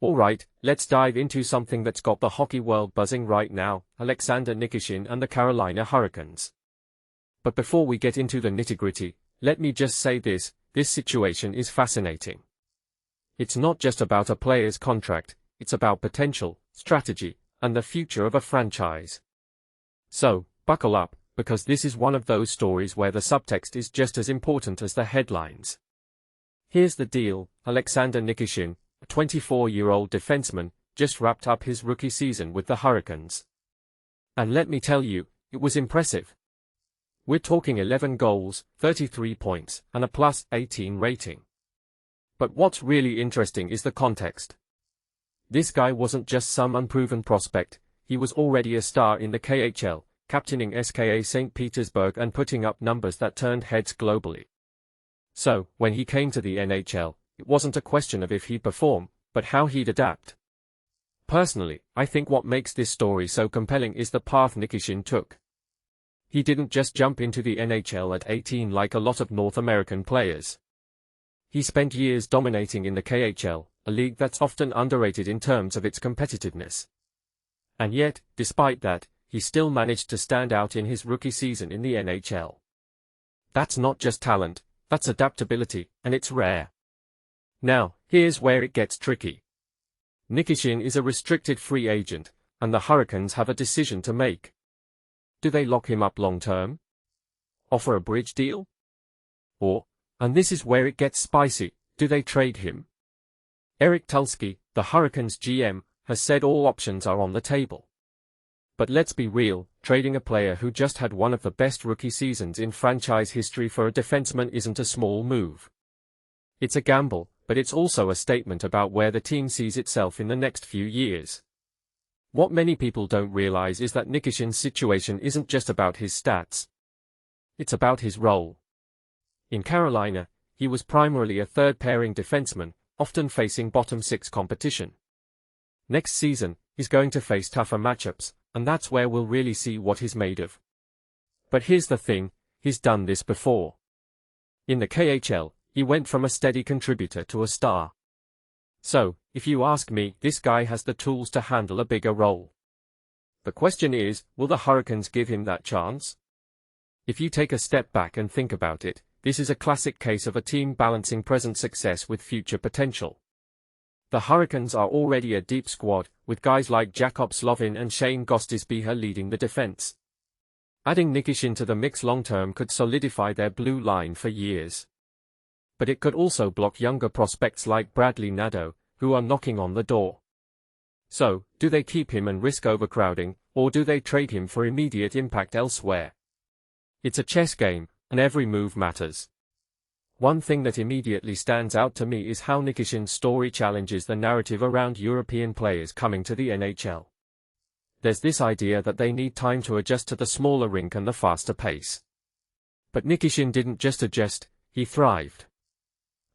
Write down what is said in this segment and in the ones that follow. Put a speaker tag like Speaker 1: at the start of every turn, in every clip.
Speaker 1: Alright, let's dive into something that's got the hockey world buzzing right now, Alexander Nikishin and the Carolina Hurricanes. But before we get into the nitty-gritty, let me just say this situation is fascinating. It's not just about a player's contract, it's about potential, strategy, and the future of a franchise. So, buckle up, because this is one of those stories where the subtext is just as important as the headlines. Here's the deal: Alexander Nikishin, a 24-year-old defenseman, just wrapped up his rookie season with the Hurricanes. And let me tell you, it was impressive. We're talking 11 goals, 33 points, and a +18 rating. But what's really interesting is the context. This guy wasn't just some unproven prospect, he was already a star in the KHL, captaining SKA St. Petersburg and putting up numbers that turned heads globally. So, when he came to the NHL, it wasn't a question of if he'd perform, but how he'd adapt. Personally, I think what makes this story so compelling is the path Nikishin took. He didn't just jump into the NHL at 18 like a lot of North American players. He spent years dominating in the KHL, a league that's often underrated in terms of its competitiveness. And yet, despite that, he still managed to stand out in his rookie season in the NHL. That's not just talent, that's adaptability, and it's rare. Now, here's where it gets tricky. Nikishin is a restricted free agent, and the Hurricanes have a decision to make. Do they lock him up long-term? Offer a bridge deal? Or, and this is where it gets spicy, do they trade him? Eric Tulsky, the Hurricanes GM, has said all options are on the table. But let's be real, trading a player who just had one of the best rookie seasons in franchise history for a defenseman isn't a small move. It's a gamble, but it's also a statement about where the team sees itself in the next few years. What many people don't realize is that Nikishin's situation isn't just about his stats. It's about his role. In Carolina, he was primarily a third-pairing defenseman, often facing bottom-six competition. Next season, he's going to face tougher matchups, and that's where we'll really see what he's made of. But here's the thing, he's done this before. In the KHL, he went from a steady contributor to a star. So, if you ask me, this guy has the tools to handle a bigger role. The question is, will the Hurricanes give him that chance? If you take a step back and think about it, this is a classic case of a team balancing present success with future potential. The Hurricanes are already a deep squad, with guys like Jakob Slovin and Shane Gostisbehere leading the defense. Adding Nikishin to the mix long-term could solidify their blue line for years. But it could also block younger prospects like Bradley Nadeau, who are knocking on the door. So, do they keep him and risk overcrowding, or do they trade him for immediate impact elsewhere? It's a chess game, and every move matters. One thing that immediately stands out to me is how Nikishin's story challenges the narrative around European players coming to the NHL. There's this idea that they need time to adjust to the smaller rink and the faster pace. But Nikishin didn't just adjust, he thrived.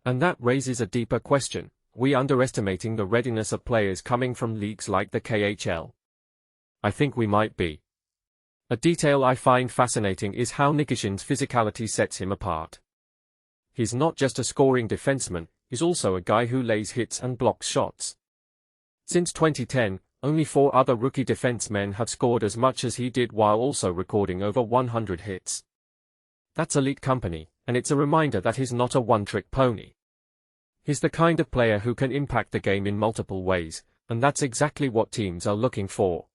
Speaker 1: And that raises a deeper question: are we underestimating the readiness of players coming from leagues like the KHL? I think we might be. A detail I find fascinating is how Nikishin's physicality sets him apart. He's not just a scoring defenseman, he's also a guy who lays hits and blocks shots. Since 2010, only 4 other rookie defensemen have scored as much as he did while also recording over 100 hits. That's elite company, and it's a reminder that he's not a one-trick pony. He's the kind of player who can impact the game in multiple ways, and that's exactly what teams are looking for.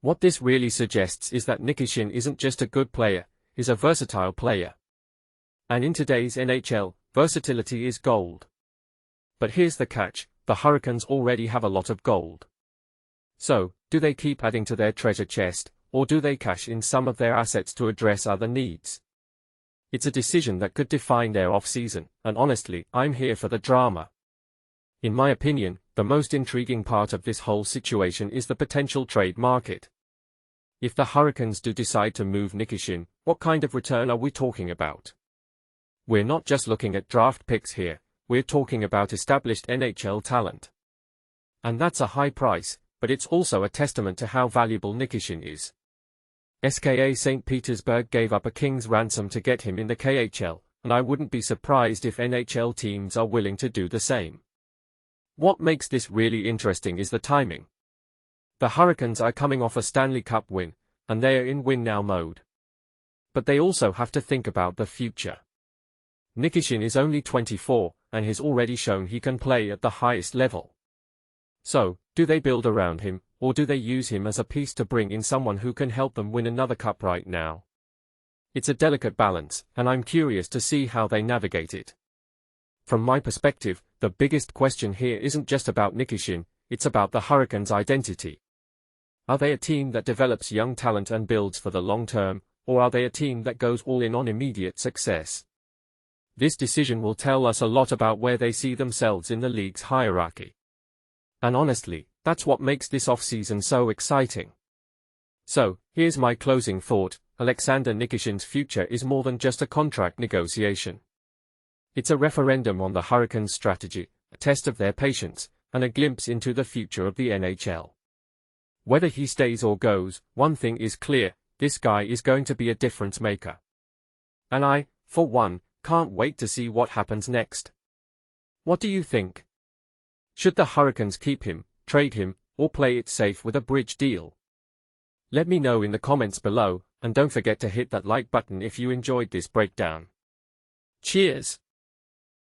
Speaker 1: What this really suggests is that Nikishin isn't just a good player, he's a versatile player. And in today's NHL, versatility is gold. But here's the catch: the Hurricanes already have a lot of gold. So, do they keep adding to their treasure chest, or do they cash in some of their assets to address other needs? It's a decision that could define their off-season, and honestly, I'm here for the drama. In my opinion, the most intriguing part of this whole situation is the potential trade market. If the Hurricanes do decide to move Nikishin, what kind of return are we talking about? We're not just looking at draft picks here, we're talking about established NHL talent. And that's a high price, but it's also a testament to how valuable Nikishin is. SKA St. Petersburg gave up a king's ransom to get him in the KHL, and I wouldn't be surprised if NHL teams are willing to do the same. What makes this really interesting is the timing. The Hurricanes are coming off a Stanley Cup win, and they are in win-now mode. But they also have to think about the future. Nikishin is only 24, and has already shown he can play at the highest level. So, do they build around him, or do they use him as a piece to bring in someone who can help them win another cup right now? It's a delicate balance, and I'm curious to see how they navigate it. From my perspective, the biggest question here isn't just about Nikishin, it's about the Hurricanes' identity. Are they a team that develops young talent and builds for the long term, or are they a team that goes all in on immediate success? This decision will tell us a lot about where they see themselves in the league's hierarchy. And honestly, that's what makes this offseason so exciting. So, here's my closing thought: Alexander Nikishin's future is more than just a contract negotiation. It's a referendum on the Hurricanes' strategy, a test of their patience, and a glimpse into the future of the NHL. Whether he stays or goes, one thing is clear: this guy is going to be a difference maker. And I, for one, can't wait to see what happens next. What do you think? Should the Hurricanes keep him, trade him, or play it safe with a bridge deal? Let me know in the comments below, and don't forget to hit that like button if you enjoyed this breakdown. Cheers!